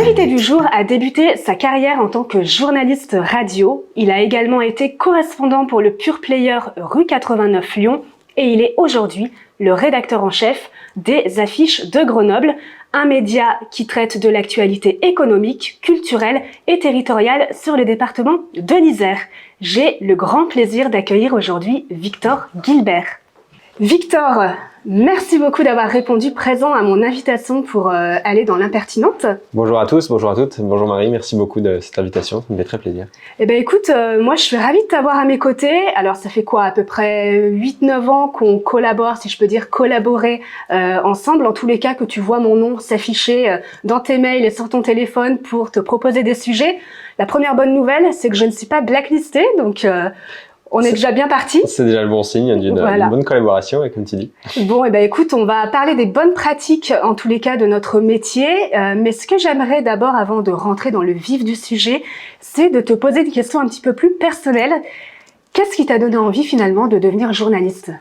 invité du jour a débuté sa carrière en tant que journaliste radio. Il a également été correspondant pour le Pure Player rue 89 Lyon et il est aujourd'hui le rédacteur en chef des Affiches de Grenoble, un média qui traite de l'actualité économique, culturelle et territoriale sur le département de l'Isère. J'ai le grand plaisir d'accueillir aujourd'hui Victor Guilbert. Victor, merci beaucoup d'avoir répondu présent à mon invitation pour aller dans l'impertinente. Bonjour à tous, bonjour à toutes, bonjour Marie, merci beaucoup de cette invitation, ça me fait très plaisir. Eh ben écoute, moi je suis ravie de t'avoir à mes côtés. Alors ça fait quoi, à peu près 8-9 ans qu'on collabore, si je peux dire collaborer ensemble. En tous les cas, que tu vois mon nom s'afficher dans tes mails et sur ton téléphone pour te proposer des sujets. La première bonne nouvelle, c'est que je ne suis pas blacklistée, donc... on est déjà bien parti. C'est déjà le bon signe d'une bonne collaboration, comme tu dis. Bon, et ben écoute, on va parler des bonnes pratiques, en tous les cas, de notre métier. Mais ce que j'aimerais d'abord, avant de rentrer dans le vif du sujet, c'est de te poser des questions un petit peu plus personnelles. Qu'est-ce qui t'a donné envie, finalement, de devenir journaliste ?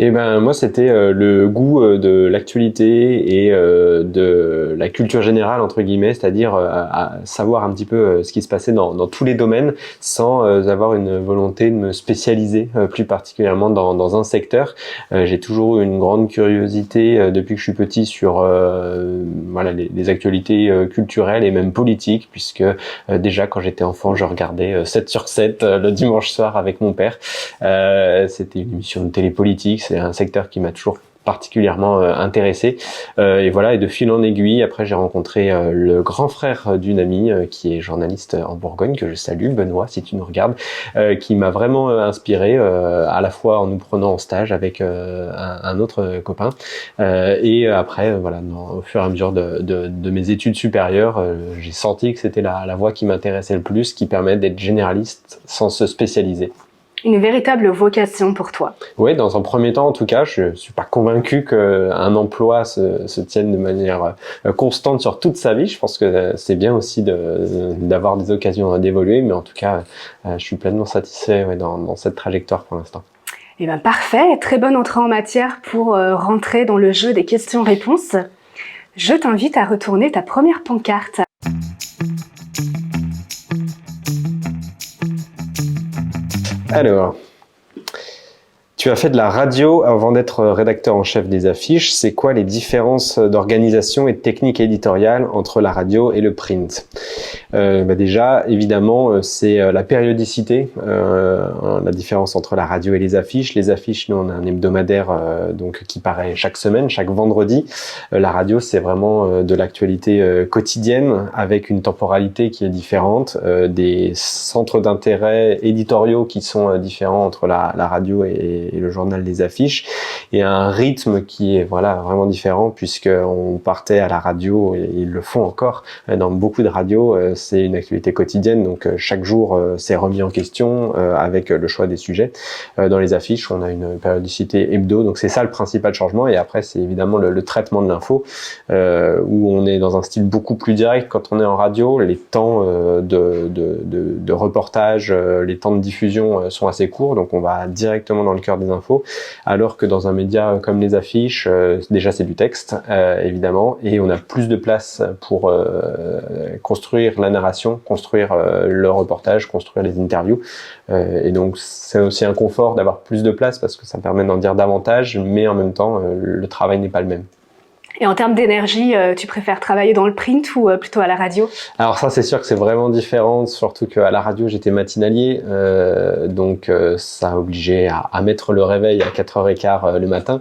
Eh ben moi c'était le goût de l'actualité et de la culture générale entre guillemets, c'est-à-dire à savoir un petit peu ce qui se passait dans tous les domaines sans avoir une volonté de me spécialiser plus particulièrement dans un secteur. J'ai toujours eu une grande curiosité depuis que je suis petit sur voilà les actualités culturelles et même politiques, puisque déjà quand j'étais enfant je regardais 7 sur 7 le dimanche soir avec mon père. C'était une émission de télé politique, c'est un secteur qui m'a toujours particulièrement intéressé et voilà, et de fil en aiguille après j'ai rencontré le grand frère d'une amie qui est journaliste en Bourgogne, que je salue, Benoît si tu nous regardes, qui m'a vraiment inspiré à la fois en nous prenant en stage avec un autre copain et après voilà, au fur et à mesure de mes études supérieures, j'ai senti que c'était la voie qui m'intéressait le plus, qui permet d'être généraliste sans se spécialiser. Une véritable vocation pour toi. Oui, dans un premier temps en tout cas, je suis pas convaincu qu'un emploi se tienne de manière constante sur toute sa vie. Je pense que c'est bien aussi d'avoir des occasions d'évoluer, mais en tout cas, je suis pleinement satisfait dans cette trajectoire pour l'instant. Eh ben parfait, très bonne entrée en matière pour rentrer dans le jeu des questions-réponses. Je t'invite à retourner ta première pancarte. Alors, tu as fait de la radio avant d'être rédacteur en chef des Affiches. C'est quoi les différences d'organisation et de technique éditoriale entre la radio et le print ? Déjà, évidemment, c'est la périodicité, la différence entre la radio et les affiches. Les affiches, nous, on a un hebdomadaire donc qui paraît chaque semaine, chaque vendredi. La radio, c'est vraiment de l'actualité quotidienne avec une temporalité qui est différente, des centres d'intérêt éditoriaux qui sont différents entre la radio et le journal des Affiches, et un rythme qui est voilà vraiment différent, puisqu'on partait à la radio, et ils le font encore dans beaucoup de radios, c'est une actualité quotidienne, donc chaque jour c'est remis en question avec le choix des sujets. Dans les Affiches, on a une périodicité hebdo, donc c'est ça le principal changement, et après c'est évidemment le traitement de l'info, où on est dans un style beaucoup plus direct quand on est en radio. Les temps de reportage, les temps de diffusion sont assez courts, donc on va directement dans le cœur des infos, alors que dans un média comme les Affiches, déjà c'est du texte évidemment, et on a plus de place pour construire la narration, construire le reportage, construire les interviews, et donc c'est aussi un confort d'avoir plus de place parce que ça permet d'en dire davantage, mais en même temps le travail n'est pas le même. Et en termes d'énergie, tu préfères travailler dans le print ou plutôt à la radio ? Alors ça, c'est sûr que c'est vraiment différent, surtout qu'à la radio, j'étais matinalier, donc ça obligeait à mettre le réveil à 4h15 le matin.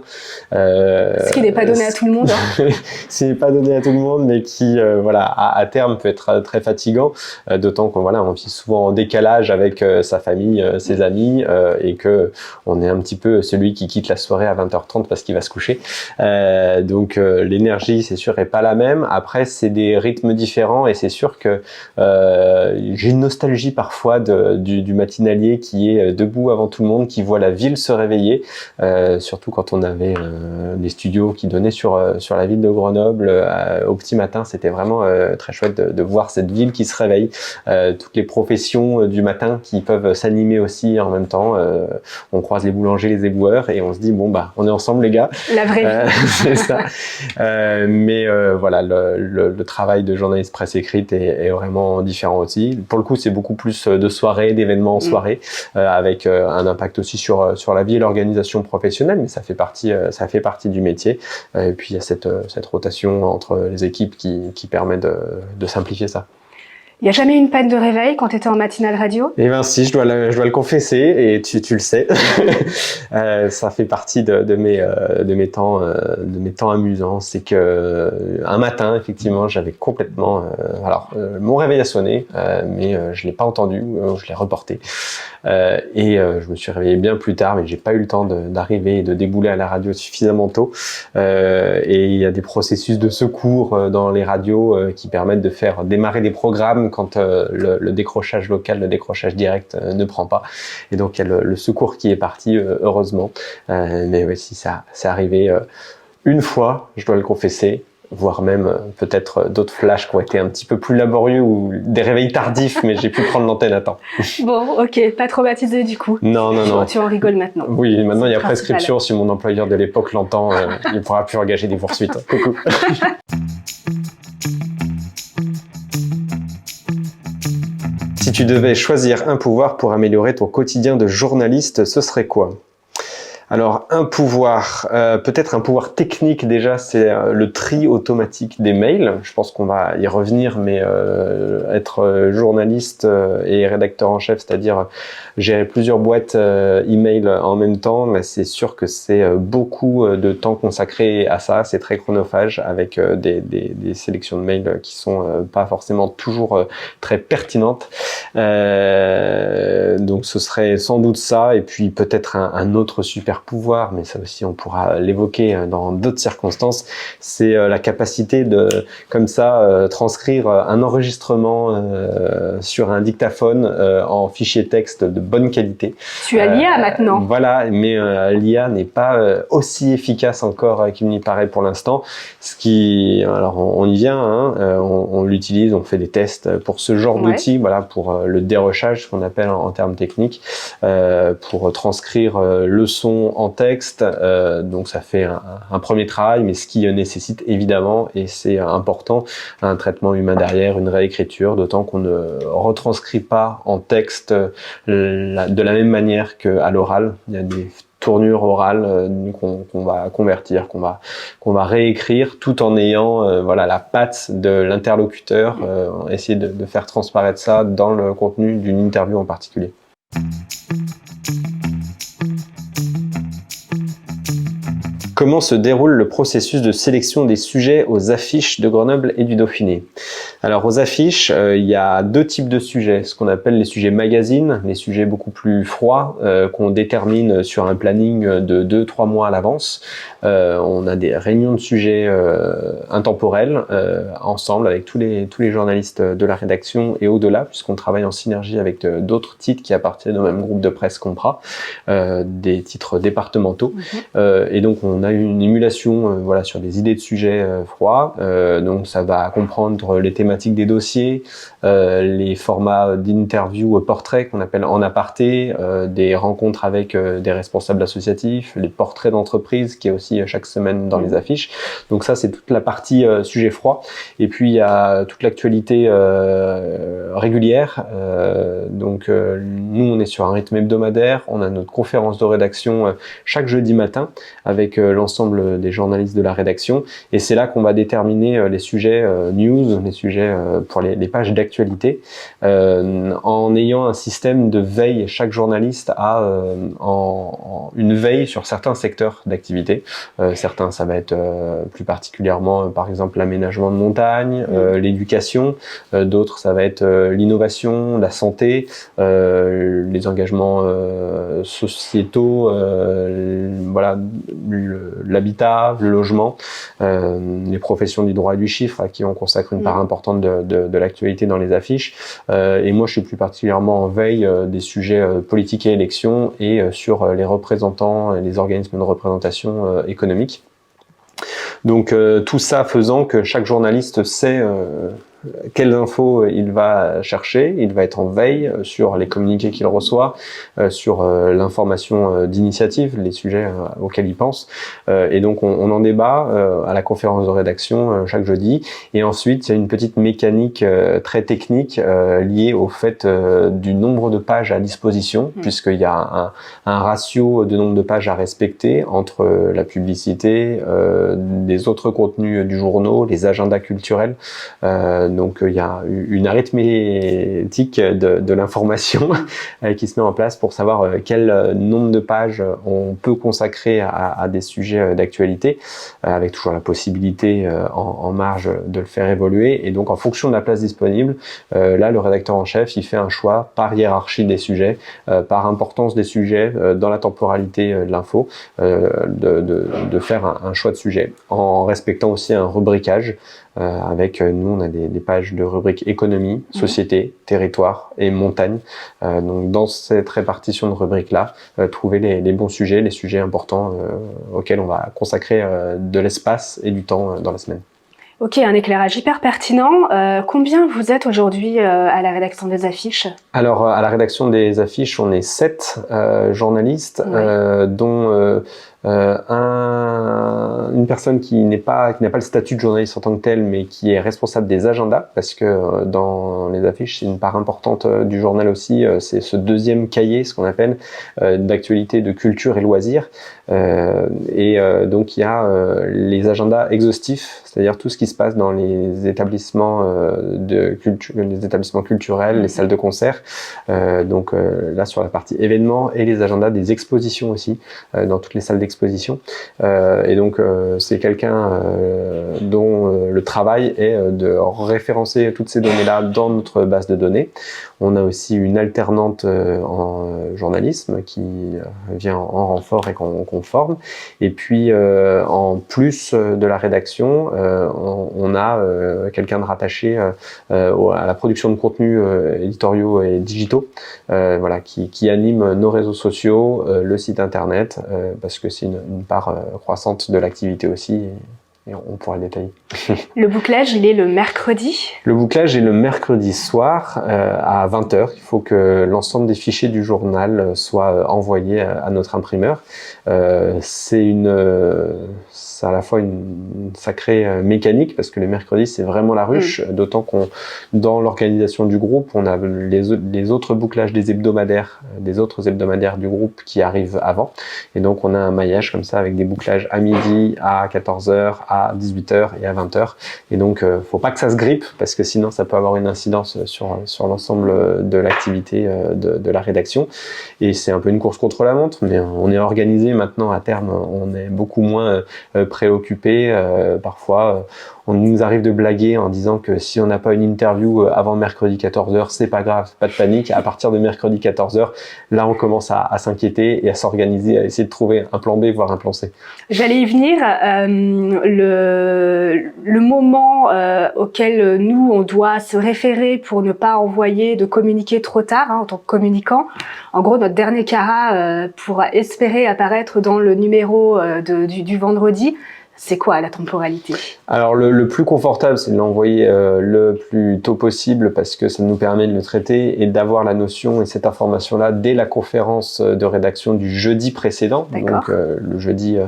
Ce qui n'est pas donné à tout le monde. Hein. Ce qui n'est pas donné à tout le monde, mais qui, voilà, à terme peut être très fatigant, d'autant qu'on voilà, on vit souvent en décalage avec sa famille, ses amis, et que on est un petit peu celui qui quitte la soirée à 20h30 parce qu'il va se coucher. Donc l'énergie, c'est sûr, est pas la même. Après, c'est des rythmes différents et c'est sûr que j'ai une nostalgie parfois du matinalier qui est debout avant tout le monde, qui voit la ville se réveiller, surtout quand on avait des studios qui donnaient sur la ville de Grenoble au petit matin. C'était vraiment très chouette de voir cette ville qui se réveille, toutes les professions du matin qui peuvent s'animer aussi en même temps. On croise les boulangers, les éboueurs et on se dit bon bah on est ensemble les gars. La vraie vie. C'est ça. Voilà, le travail de journaliste presse écrite est vraiment différent aussi. Pour le coup, c'est beaucoup plus de soirées, d'événements en soirée, avec un impact aussi sur la vie et l'organisation professionnelle, mais ça fait partie du métier. Et puis il y a cette rotation entre les équipes qui permet de simplifier ça. Il n'y a jamais eu une panne de réveil quand tu étais en matinale radio? Eh ben si, je dois le confesser, et tu le sais. Ça fait partie de mes temps amusants. C'est que un matin, effectivement, j'avais complètement... mon réveil a sonné, mais je l'ai pas entendu, je l'ai reporté. Je me suis réveillé bien plus tard, mais j'ai pas eu le temps d'arriver et de débouler à la radio suffisamment tôt. Et il y a des processus de secours dans les radios qui permettent de faire démarrer des programmes quand le décrochage local, le décrochage direct ne prend pas. Et donc il y a le secours qui est parti, heureusement. Mais oui, si ça c'est arrivé une fois, je dois le confesser, voire même peut-être d'autres flashs qui ont été un petit peu plus laborieux ou des réveils tardifs, mais j'ai pu prendre l'antenne à temps. Bon, ok, pas traumatisé du coup. Non. Tu en rigoles maintenant. Oui, maintenant il y a prescription. Si mon employeur de l'époque l'entend, il ne pourra plus engager des poursuites. Coucou. Si tu devais choisir un pouvoir pour améliorer ton quotidien de journaliste, ce serait quoi ? Alors, un pouvoir, peut-être un pouvoir technique déjà, c'est le tri automatique des mails. Je pense qu'on va y revenir, mais être journaliste et rédacteur en chef, c'est-à-dire gérer plusieurs boîtes email en même temps, mais c'est sûr que c'est beaucoup de temps consacré à ça. C'est très chronophage avec des sélections de mails qui sont pas forcément toujours très pertinentes. Donc, ce serait sans doute ça, et puis peut-être un autre super pouvoir, mais ça aussi on pourra l'évoquer dans d'autres circonstances, c'est la capacité de, comme ça, transcrire un enregistrement sur un dictaphone en fichier texte de bonne qualité. Tu as l'IA maintenant. Voilà, mais l'IA n'est pas aussi efficace encore qu'il n'y paraît pour l'instant. Alors on y vient, hein, on l'utilise, on fait des tests pour ce genre d'outils, voilà, pour le dérochage, ce qu'on appelle en termes techniques, pour transcrire le son en texte, donc ça fait un premier travail, mais ce qui nécessite évidemment, et c'est important, un traitement humain derrière, une réécriture, d'autant qu'on ne retranscrit pas en texte de la même manière qu'à l'oral. Il y a des tournures orales qu'on va convertir, qu'on va réécrire, tout en ayant voilà, la patte de l'interlocuteur, essayer de faire transparaître ça dans le contenu d'une interview en particulier. Comment se déroule le processus de sélection des sujets aux affiches de Grenoble et du Dauphiné? Alors aux affiches, il y a deux types de sujets, ce qu'on appelle les sujets magazines, les sujets beaucoup plus froids qu'on détermine sur un planning de 2-3 mois à l'avance. On a des réunions de sujets intemporels ensemble avec tous les journalistes de la rédaction et au-delà, puisqu'on travaille en synergie avec d'autres titres qui appartiennent au même groupe de presse Compra, des titres départementaux. Et donc on a une émulation voilà, sur des idées de sujets froids. Donc ça va comprendre les thématiques des dossiers, les formats d'interview portraits qu'on appelle en aparté, des rencontres avec des responsables associatifs, les portraits d'entreprise qui est aussi chaque semaine dans les affiches. Donc ça c'est toute la partie sujet froid. Et puis il y a toute l'actualité régulière. Donc nous on est sur un rythme hebdomadaire, on a notre conférence de rédaction chaque jeudi matin avec l'ensemble des journalistes de la rédaction, et c'est là qu'on va déterminer les sujets news, les sujets pour les pages d'actualité, en ayant un système de veille. Chaque journaliste a une veille sur certains secteurs d'activité. Certains, ça va être plus particulièrement, par exemple, l'aménagement de montagne, l'éducation. D'autres, ça va être l'innovation, la santé, les engagements sociétaux, voilà, l'habitat, le logement, les professions du droit et du chiffre à qui on consacre une part importante de l'actualité dans les affiches. Et moi, je suis plus particulièrement en veille des sujets politique et élections et sur les représentants et les organismes de représentation économique. Donc tout ça faisant que chaque journaliste sait quelles infos il va chercher. Il va être en veille sur les communiqués qu'il reçoit, sur l'information d'initiative, les sujets auxquels il pense. Et donc on en débat à la conférence de rédaction chaque jeudi. Et ensuite, il y a une petite mécanique très technique liée au fait du nombre de pages à disposition, puisqu'il y a un ratio de nombre de pages à respecter entre la publicité, des autres contenus du journal, les agendas culturels. Donc il y a une arithmétique de l'information qui se met en place pour savoir quel nombre de pages on peut consacrer à des sujets d'actualité, avec toujours la possibilité en marge de le faire évoluer. Et donc en fonction de la place disponible, là le rédacteur en chef il fait un choix par hiérarchie des sujets, par importance des sujets dans la temporalité de l'info, de faire un choix de sujet en respectant aussi un rubricage. Avec nous on a des pages de rubrique économie, société, territoire et montagne. Donc dans cette répartition de rubriques là, trouver les bons sujets, les sujets importants auxquels on va consacrer de l'espace et du temps dans la semaine. Ok, un éclairage hyper pertinent. Combien vous êtes aujourd'hui à la rédaction des affiches? Alors à la rédaction des affiches on est 7 journalistes, dont une personne qui n'a pas le statut de journaliste en tant que tel, mais qui est responsable des agendas, parce que dans les affiches, c'est une part importante du journal aussi, c'est ce deuxième cahier, ce qu'on appelle, d'actualité, de culture et loisirs. Donc il y a les agendas exhaustifs, c'est-à-dire tout ce qui se passe dans les établissements les établissements culturels, les salles de concert. Donc là sur la partie événements, et les agendas des expositions aussi, dans toutes les salles d'exposition. Et donc c'est quelqu'un dont le travail est de référencer toutes ces données-là dans notre base de données. On a aussi une alternante en journalisme qui vient en renfort et qu'on forme. Et puis en plus de la rédaction, on a quelqu'un de rattaché à la production de contenus éditoriaux et digitaux, voilà, qui anime nos réseaux sociaux, le site internet, parce que c'est une part croissante de l'activité aussi. Et on pourra le détailler. Le bouclage, il est le mercredi? Le bouclage est le mercredi soir à 20h. Il faut que l'ensemble des fichiers du journal soient envoyés à notre imprimeur. C'est à la fois une sacrée mécanique, parce que le mercredi, c'est vraiment la ruche, d'autant dans l'organisation du groupe, on a les autres bouclages des autres hebdomadaires du groupe qui arrivent avant. Et donc, on a un maillage comme ça, avec des bouclages à midi, à 14h, à 18h et à 20h. Et donc, faut pas que ça se grippe, parce que sinon, ça peut avoir une incidence sur l'ensemble de l'activité de la rédaction. Et c'est un peu une course contre la montre, mais on est organisé maintenant. À terme, on est beaucoup moins préoccupé. Parfois, on nous arrive de blaguer en disant que si on n'a pas une interview avant mercredi 14h, c'est pas grave, pas de panique. À partir de mercredi 14h, là, on commence à s'inquiéter et à s'organiser, à essayer de trouver un plan B, voire un plan C. J'allais y venir. Le moment auquel nous, on doit se référer pour ne pas envoyer de communiqué trop tard, en tant que communicant. En gros, notre dernier carat pour espérer apparaître dans le numéro du vendredi, c'est quoi la temporalité? Alors le plus confortable, c'est de l'envoyer le plus tôt possible, parce que ça nous permet de le traiter et d'avoir la notion et cette information-là dès la conférence de rédaction du jeudi précédent, donc le jeudi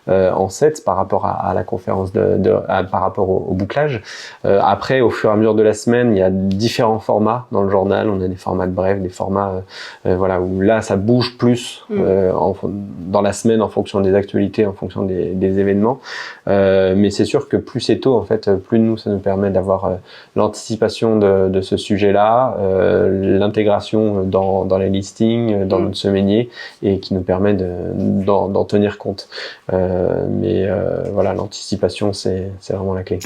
en 7 par rapport à la conférence par rapport au bouclage. Après, au fur et à mesure de la semaine, il y a différents formats dans le journal. On a des formats de bref, des formats voilà, où là ça bouge plus dans la semaine en fonction des actualités, en fonction des événements. Mais c'est sûr que plus c'est tôt, en fait, plus ça nous permet d'avoir l'anticipation de ce sujet-là, l'intégration dans les listings, dans notre semainier, et qui nous permet d'en tenir compte. Mais voilà, l'anticipation, c'est vraiment la clé.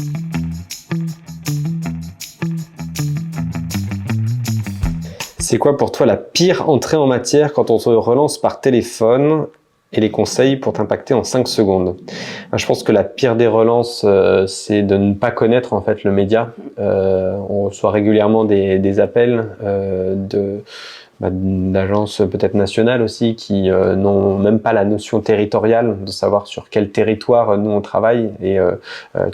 C'est quoi pour toi la pire entrée en matière quand on se relance par téléphone, et les conseils pour t'impacter en 5 secondes? Je pense que la pire des relances, c'est de ne pas connaître en fait le média. On reçoit régulièrement des appels d'agences peut-être nationales aussi qui n'ont même pas la notion territoriale de savoir sur quel territoire nous on travaille et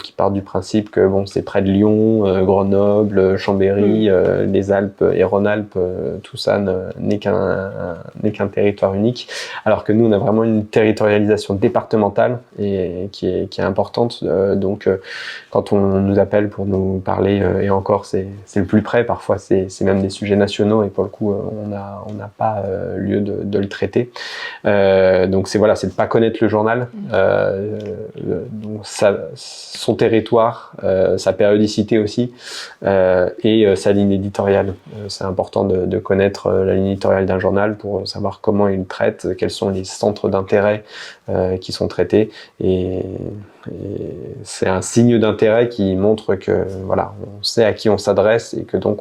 qui partent du principe que bon c'est près de Lyon, Grenoble, Chambéry, les Alpes et Rhône-Alpes, tout ça n'est qu'un territoire unique, alors que nous on a vraiment une territorialisation départementale et qui est importante. Donc quand on nous appelle pour nous parler, et encore c'est le plus près, parfois c'est même des sujets nationaux et pour le coup on n'a pas lieu de le traiter. Donc c'est de pas connaître le journal, donc son territoire, sa périodicité aussi, et sa ligne éditoriale. C'est important de connaître la ligne éditoriale d'un journal pour savoir comment il traite, quels sont les centres d'intérêt qui sont traités, et c'est un signe d'intérêt qui montre que on sait à qui on s'adresse et que donc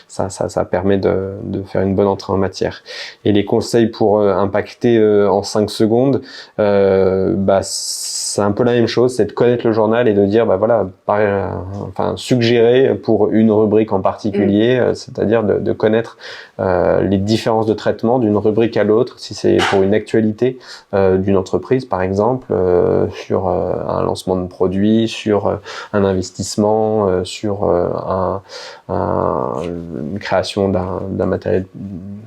ça permet de faire une bonne entrée en matière. Et les conseils pour impacter en 5 secondes, c'est un peu la même chose, c'est de connaître le journal et de dire suggérer pour une rubrique en particulier, c'est-à-dire de connaître les différences de traitement d'une rubrique à l'autre, si c'est pour une actualité d'une entreprise par exemple, sur un lancement de produit, sur un investissement, sur une création d'un matériel,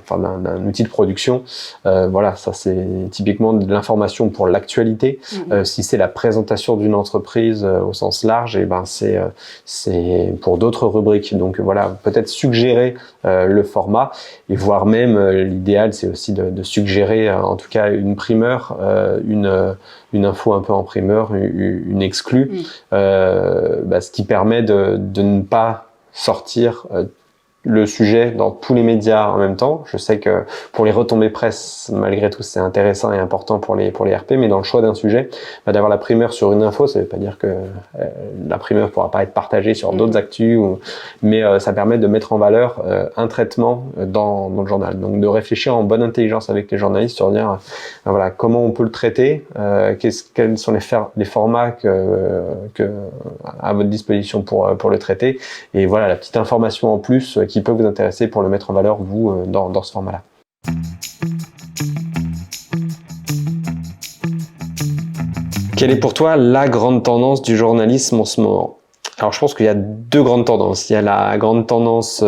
d'un outil de production. Ça c'est typiquement de l'information pour l'actualité. Si c'est la présentation d'une entreprise au sens large, et c'est pour d'autres rubriques. Donc peut-être suggérer le format, et voire même l'idéal c'est aussi de suggérer en tout cas une primeur, une info un peu en primeur, une exclue, ce qui permet de ne pas sortir le sujet dans tous les médias en même temps. Je sais que pour les retombées presse, malgré tout, c'est intéressant et important pour les RP, mais dans le choix d'un sujet, d'avoir la primeur sur une info, ça veut pas dire que la primeur pourra pas être partagée sur d'autres actus, mais ça permet de mettre en valeur un traitement dans le journal. Donc de réfléchir en bonne intelligence avec les journalistes sur dire comment on peut le traiter, quels sont les formats à votre disposition pour le traiter, et la petite information en plus qui peut vous intéresser pour le mettre en valeur, vous, dans ce format-là. Quelle est pour toi la grande tendance du journalisme en ce moment ? Alors je pense qu'il y a 2 grandes tendances. Il y a la grande tendance,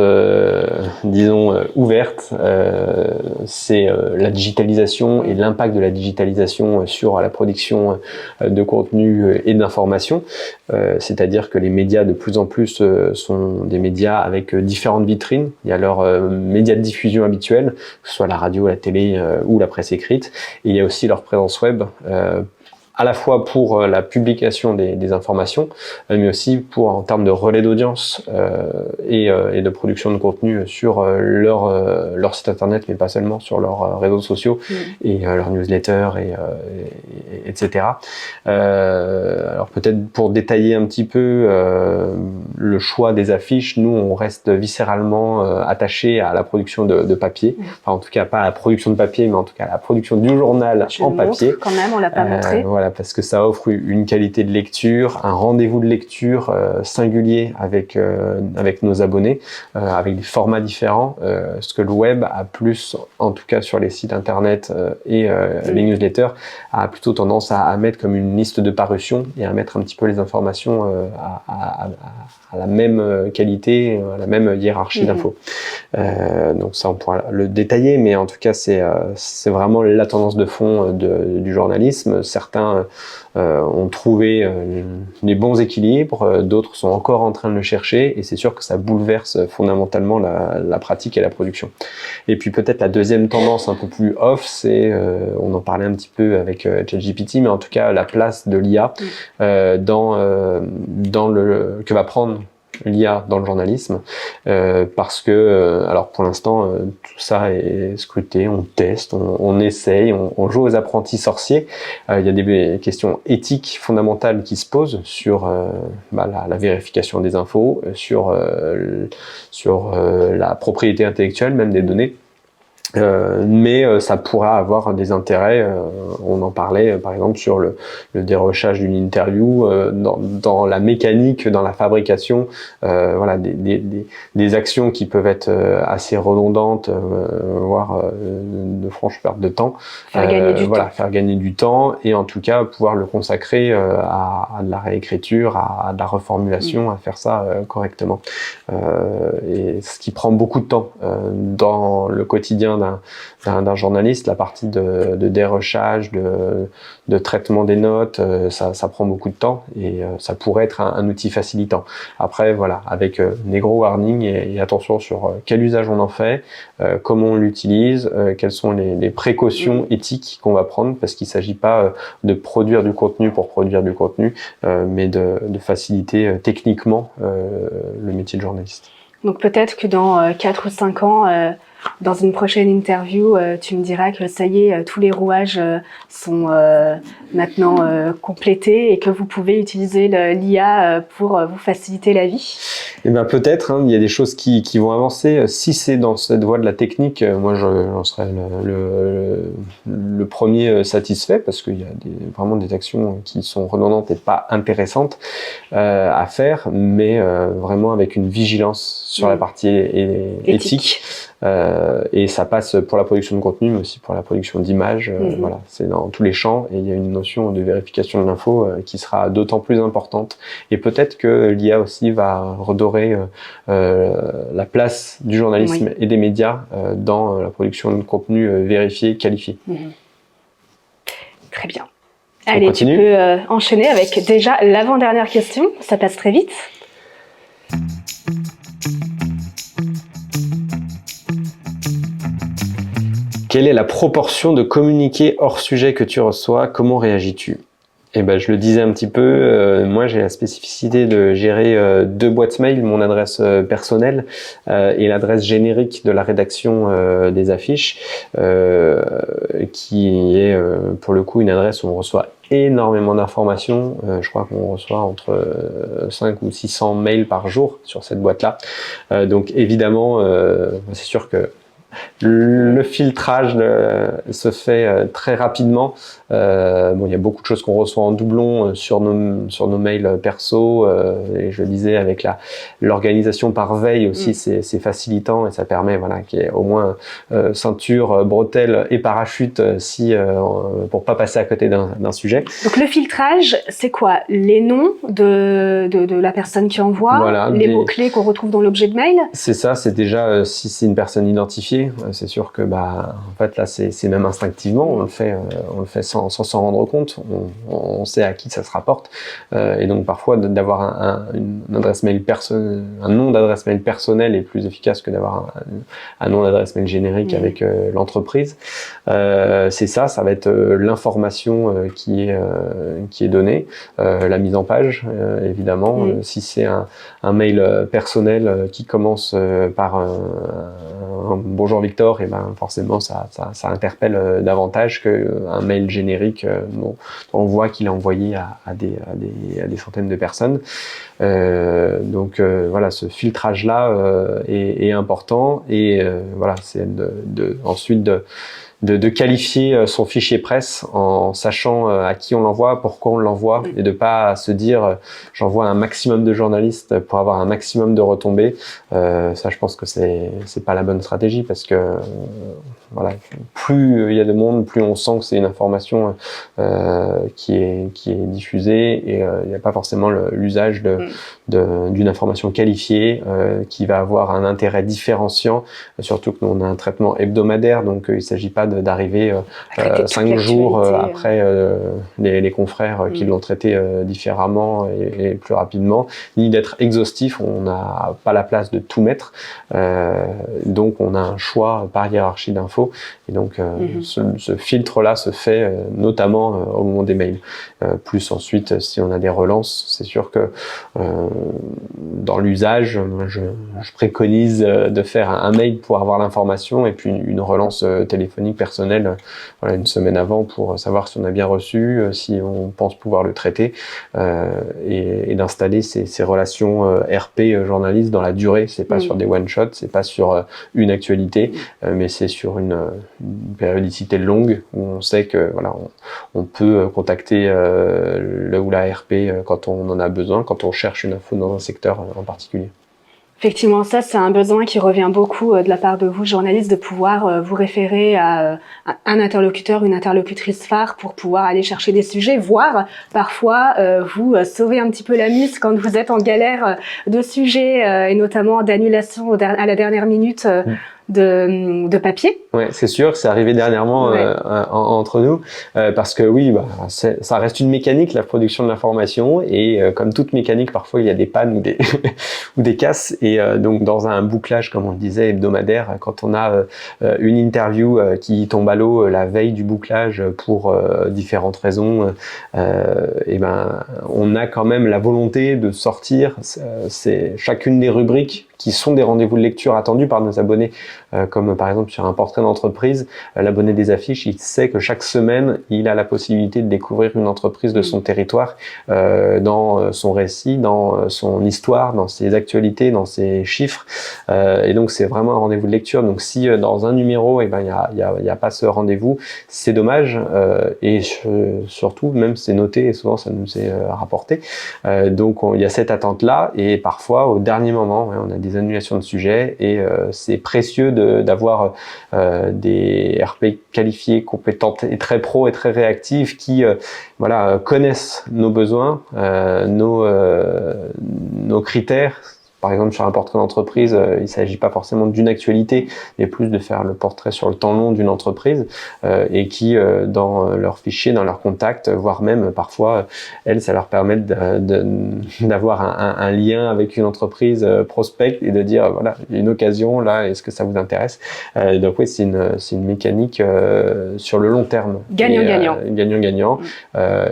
ouverte, c'est la digitalisation et l'impact de la digitalisation sur la production de contenu et d'information. C'est-à-dire que les médias de plus en plus sont des médias avec différentes vitrines. Il y a leurs médias de diffusion habituels, que ce soit la radio, la télé ou la presse écrite. Et il y a aussi leur présence web, à la fois pour la publication des informations, mais aussi en termes de relais d'audience et de production de contenu sur leur site internet, mais pas seulement, sur leurs réseaux sociaux et leurs newsletters, etc. Alors peut-être pour détailler un petit peu le choix des affiches, nous on reste viscéralement attachés à la production de papier, enfin en tout cas pas à la production de papier, mais en tout cas à la production du journal en papier. Quand même, on l'a pas montré. Parce que ça offre une qualité de lecture, un rendez-vous de lecture singulier avec nos abonnés, avec des formats différents, ce que le web a plus, en tout cas sur les sites internet et les newsletters, a plutôt tendance à mettre comme une liste de parution et à mettre un petit peu les informations à la même qualité, à la même hiérarchie d'infos. Donc ça on pourra le détailler, mais en tout cas c'est vraiment la tendance de fond du journalisme. Certains ont trouvé les bons équilibres, d'autres sont encore en train de le chercher, et c'est sûr que ça bouleverse fondamentalement la pratique et la production. Et puis peut-être la deuxième tendance un peu plus off, c'est, on en parlait un petit peu avec ChatGPT, mais en tout cas la place de l'IA que va prendre l'IA dans le journalisme, parce que alors pour l'instant tout ça est scruté, on teste, on essaye, on joue aux apprentis sorciers. Il y a des questions éthiques fondamentales qui se posent sur la vérification des infos, sur la propriété intellectuelle même des données. Mais ça pourra avoir des intérêts, on en parlait par exemple sur le dérochage d'une interview, dans la mécanique, dans la fabrication, voilà, des actions qui peuvent être assez redondantes, voire de franche perte de temps. Faire gagner du temps. Faire gagner du temps, et en tout cas pouvoir le consacrer à de la réécriture, à de la reformulation, à faire ça correctement. Et ce qui prend beaucoup de temps dans le quotidien d'un journaliste, la partie de dérochage, de traitement des notes, ça prend beaucoup de temps, et ça pourrait être un outil facilitant. Après, voilà, avec des gros warnings et attention sur quel usage on en fait, comment on l'utilise, quelles sont les précautions éthiques qu'on va prendre, parce qu'il ne s'agit pas de produire du contenu pour produire du contenu, mais de faciliter techniquement le métier de journaliste. Donc peut-être que dans 4 ou 5 ans, dans une prochaine interview, tu me diras que ça y est, tous les rouages sont maintenant complétés et que vous pouvez utiliser l'IA pour vous faciliter la vie. Eh ben peut-être, hein, il y a des choses qui vont avancer. Si c'est dans cette voie de la technique, moi j'en serais le premier satisfait, parce qu'il y a vraiment des actions qui sont redondantes et pas intéressantes à faire, mais vraiment avec une vigilance sur la partie éthique. Et ça passe pour la production de contenu, mais aussi pour la production d'images. Voilà, c'est dans tous les champs, et il y a une notion de vérification de l'info qui sera d'autant plus importante. Et peut-être que l'IA aussi va redorer la place du journalisme et des médias dans la production de contenu vérifié, qualifié. Très bien. Allez, tu peux enchaîner avec déjà l'avant-dernière question. Ça passe très vite. Quelle est la proportion de communiqués hors sujet que tu reçois? Comment réagis-tu? Eh ben, je le disais un petit peu, moi j'ai la spécificité de gérer 2 boîtes mail, mon adresse personnelle et l'adresse générique de la rédaction des affiches, qui est pour le coup une adresse où on reçoit énormément d'informations. Je crois qu'on reçoit entre 5 ou 600 mails par jour sur cette boîte-là. Donc évidemment, c'est sûr que le filtrage se fait très rapidement. Bon, il y a beaucoup de choses qu'on reçoit en doublon sur nos mails perso, et je le disais, avec l'organisation par veille aussi, c'est facilitant, et ça permet, voilà, qu'il y ait au moins ceinture, bretelles et parachute pour pas passer à côté d'un sujet. Donc le filtrage, c'est quoi? Les noms de la personne qui envoie, voilà, les mots-clés qu'on retrouve dans l'objet de mail? C'est ça, c'est déjà si c'est une personne identifiée, c'est sûr que en fait là c'est même instinctivement, on le fait sans s'en rendre compte, on sait à qui ça se rapporte, et donc parfois d'avoir une adresse mail un nom d'adresse mail personnel est plus efficace que d'avoir un nom d'adresse mail générique avec l'entreprise. C'est ça va être l'information qui est donnée, la mise en page évidemment. Si c'est un mail personnel qui commence par un bonjour Victor, et forcément ça interpelle davantage qu'un mail générique dont on voit qu'il est envoyé à des centaines de personnes. Donc voilà, ce filtrage là est important, et voilà, c'est ensuite de qualifier son fichier presse en sachant à qui on l'envoie, pourquoi on l'envoie, et de pas se dire j'envoie un maximum de journalistes pour avoir un maximum de retombées. Ça, je pense que c'est pas la bonne stratégie, parce que voilà, plus il y a de monde, plus on sent que c'est une information qui est diffusée, et il n'y a pas forcément l'usage d'une information qualifiée qui va avoir un intérêt différenciant, surtout que nous on a un traitement hebdomadaire, donc il ne s'agit pas d'arriver 5 jours après les confrères qui l'ont traité différemment et plus rapidement, ni d'être exhaustif. On n'a pas la place de tout mettre, donc on a un choix par hiérarchie d'infos, et donc ce filtre-là se fait notamment au moment des mails. Plus ensuite, si on a des relances, c'est sûr que dans l'usage, je préconise de faire un mail pour avoir l'information, et puis une relance téléphonique personnelle, voilà, une semaine avant, pour savoir si on a bien reçu, si on pense pouvoir le traiter, et d'installer ces relations RP journaliste dans la durée. C'est pas sur des one shots, c'est pas sur une actualité, mais c'est sur une périodicité longue où on sait que voilà, on peut contacter le ou la RP quand on en a besoin, quand on cherche une info dans un secteur en particulier. Effectivement, ça, c'est un besoin qui revient beaucoup de la part de vous, journalistes, de pouvoir vous référer à un interlocuteur, une interlocutrice phare pour pouvoir aller chercher des sujets, voire parfois vous sauver un petit peu la mise quand vous êtes en galère de sujets et notamment d'annulation à la dernière minute de papier. Ouais, c'est sûr, c'est arrivé dernièrement entre nous, parce que oui, ça reste une mécanique, la production de l'information, et comme toute mécanique, parfois il y a des pannes ou des ou des casses, et donc dans un bouclage, comme on le disait, hebdomadaire, quand on a une interview qui tombe à l'eau la veille du bouclage pour différentes raisons, et on a quand même la volonté de sortir c'est chacune des rubriques qui sont des rendez-vous de lecture attendus par nos abonnés, comme par exemple sur un portrait d'entreprise, l'abonné des affiches, il sait que chaque semaine, il a la possibilité de découvrir une entreprise de son territoire, dans son récit, dans son histoire, dans ses actualités, dans ses chiffres, et donc c'est vraiment un rendez-vous de lecture. Donc si dans un numéro, il y a pas ce rendez-vous, c'est dommage, et surtout même c'est noté et souvent ça nous est rapporté. Donc il y a cette attente là, et parfois au dernier moment, on a des annulations de sujets, et c'est précieux d'avoir des RP qualifiés, compétentes et très pro et très réactives qui connaissent nos besoins, nos critères. Par exemple, sur un portrait d'entreprise, il ne s'agit pas forcément d'une actualité, mais plus de faire le portrait sur le temps long d'une entreprise, et qui, dans leur fichier, dans leur contact, voire même parfois, elles, ça leur permet d'avoir un lien avec une entreprise prospect et de dire, voilà, il y a une occasion, là, est-ce que ça vous intéresse? Donc oui, c'est une mécanique sur le long terme. Gagnant-gagnant. Gagnant-gagnant.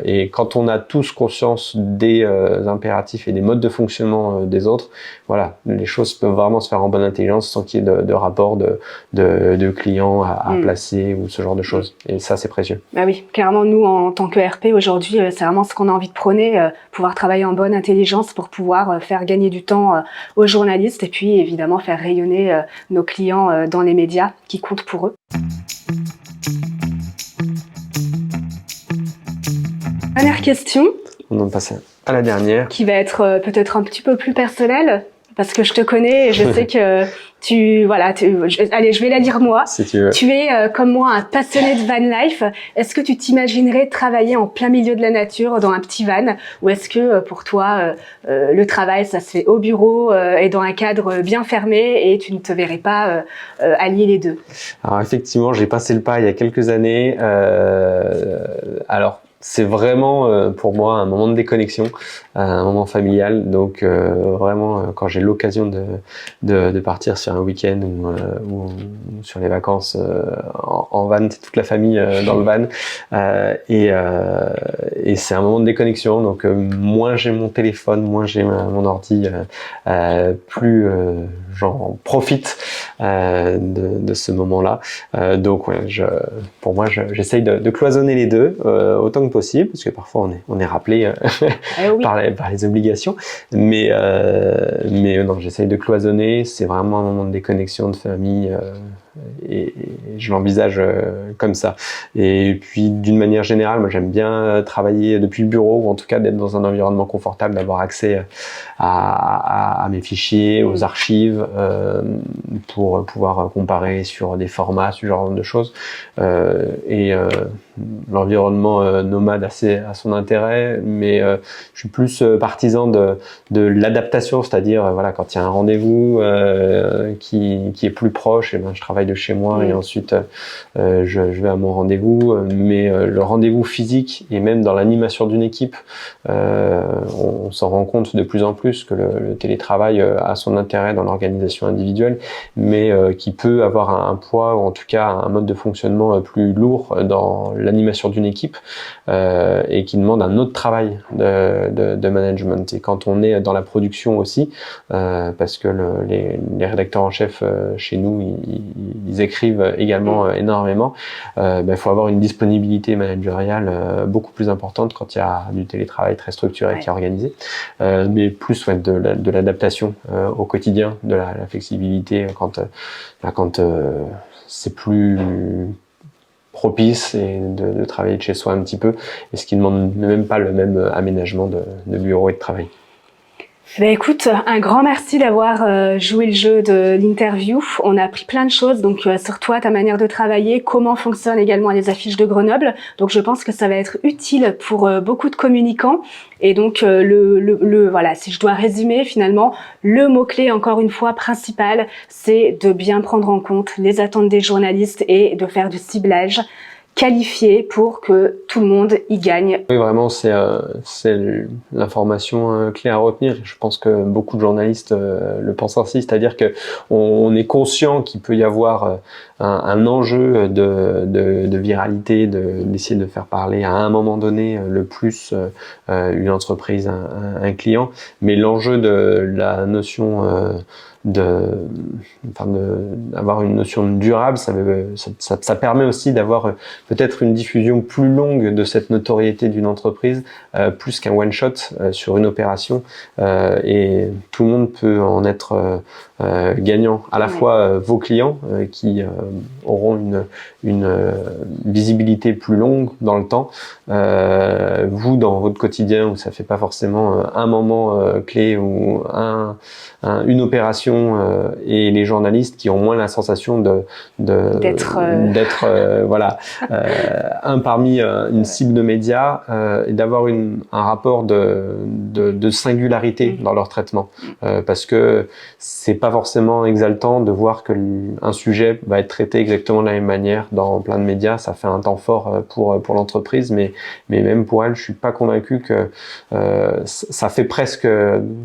Et quand on a tous conscience des impératifs et des modes de fonctionnement des autres, voilà, les choses peuvent vraiment se faire en bonne intelligence sans qu'il y ait de rapport de clients à placer ou ce genre de choses. Et ça, c'est précieux. Bah oui, clairement, nous, en tant que RP, aujourd'hui, c'est vraiment ce qu'on a envie de prôner, pouvoir travailler en bonne intelligence pour pouvoir faire gagner du temps aux journalistes et puis, évidemment, faire rayonner nos clients dans les médias qui comptent pour eux. Dernière question. On en passe à la dernière. Qui va être peut-être un petit peu plus personnelle, parce que je te connais et je sais que allez, je vais la dire moi. Si tu veux. Tu es, comme moi, un passionné de van life. Est-ce que tu t'imaginerais travailler en plein milieu de la nature, dans un petit van, ou est-ce que pour toi, le travail, ça se fait au bureau et dans un cadre bien fermé et tu ne te verrais pas allier les deux? Alors effectivement, j'ai passé le pas il y a quelques années. Alors, c'est vraiment pour moi un moment de déconnexion, un moment familial. Donc vraiment, quand j'ai l'occasion de partir sur un week-end ou sur les vacances en van, c'est toute la famille dans le van, et c'est un moment de déconnexion. Donc moins j'ai mon téléphone, moins j'ai mon ordi, plus j'en profite de ce moment-là. Donc ouais, pour moi, j'essaye de cloisonner les deux autant que possible, parce que parfois on est rappelé par les obligations, mais non, j'essaye de cloisonner. C'est vraiment un moment de déconnexion, de famille, et je l'envisage comme ça. Et puis d'une manière générale, moi j'aime bien travailler depuis le bureau, ou en tout cas d'être dans un environnement confortable, d'avoir accès à mes fichiers, aux archives, pour pouvoir comparer sur des formats, ce genre de choses. L'environnement nomade a son intérêt, mais je suis plus partisan de l'adaptation, c'est-à-dire voilà, quand il y a un rendez-vous qui est plus proche, et je travaille de chez moi et ensuite je vais à mon rendez-vous, mais le rendez-vous physique et même dans l'animation d'une équipe, on s'en rend compte de plus en plus que le télétravail a son intérêt dans l'organisation individuelle, mais qui peut avoir un poids, ou en tout cas un mode de fonctionnement plus lourd dans l'animation d'une équipe, et qui demande un autre travail de management. Et quand on est dans la production aussi, parce que les rédacteurs en chef chez nous, ils écrivent également énormément, faut avoir une disponibilité managériale beaucoup plus importante quand il y a du télétravail très structuré qui est organisé, mais plus de l'adaptation au quotidien, de la flexibilité quand c'est plus propice et de travailler de chez soi un petit peu, et ce qui ne demande même pas le même aménagement de bureau et de travail. Ben écoute, un grand merci d'avoir joué le jeu de l'interview. On a appris plein de choses, donc sur toi, ta manière de travailler, comment fonctionnent également les affiches de Grenoble. Donc je pense que ça va être utile pour beaucoup de communicants. Et donc voilà, si je dois résumer finalement, le mot-clé encore une fois principal, c'est de bien prendre en compte les attentes des journalistes et de faire du ciblage qualifié pour que tout le monde y gagne. Oui, vraiment, c'est l'information clé à retenir. Je pense que beaucoup de journalistes le pensent ainsi, c'est-à-dire que on est conscient qu'il peut y avoir un enjeu de viralité, d'essayer de faire parler à un moment donné le plus une entreprise, un client, mais l'enjeu de la notion d'avoir une notion durable, ça permet aussi d'avoir peut-être une diffusion plus longue de cette notoriété d'une entreprise, plus qu'un one-shot sur une opération, et tout le monde peut en être gagnant, à la fois vos clients qui auront une visibilité plus longue dans le temps, vous dans votre quotidien où ça fait pas forcément un moment clé ou une opération, et les journalistes qui ont moins la sensation d'être voilà, un parmi une cible de médias, et d'avoir un rapport de singularité dans leur traitement, parce que c'est pas forcément exaltant de voir que un sujet va être traité exactement de la même manière dans plein de médias. Ça fait un temps fort pour l'entreprise, mais même pour elle, je suis pas convaincu que ça fait presque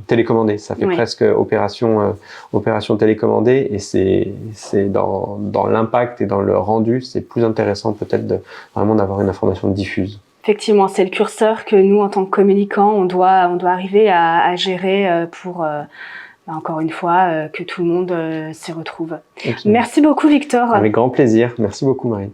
télécommandé, ça fait presque opération télécommandée, et c'est dans l'impact et dans le rendu, c'est plus intéressant peut-être vraiment d'avoir une information diffuse. Effectivement, c'est le curseur que nous, en tant que communicants, on doit arriver à gérer pour, encore une fois, que tout le monde s'y retrouve. Okay. Merci beaucoup, Victor. Avec grand plaisir. Merci beaucoup, Marie.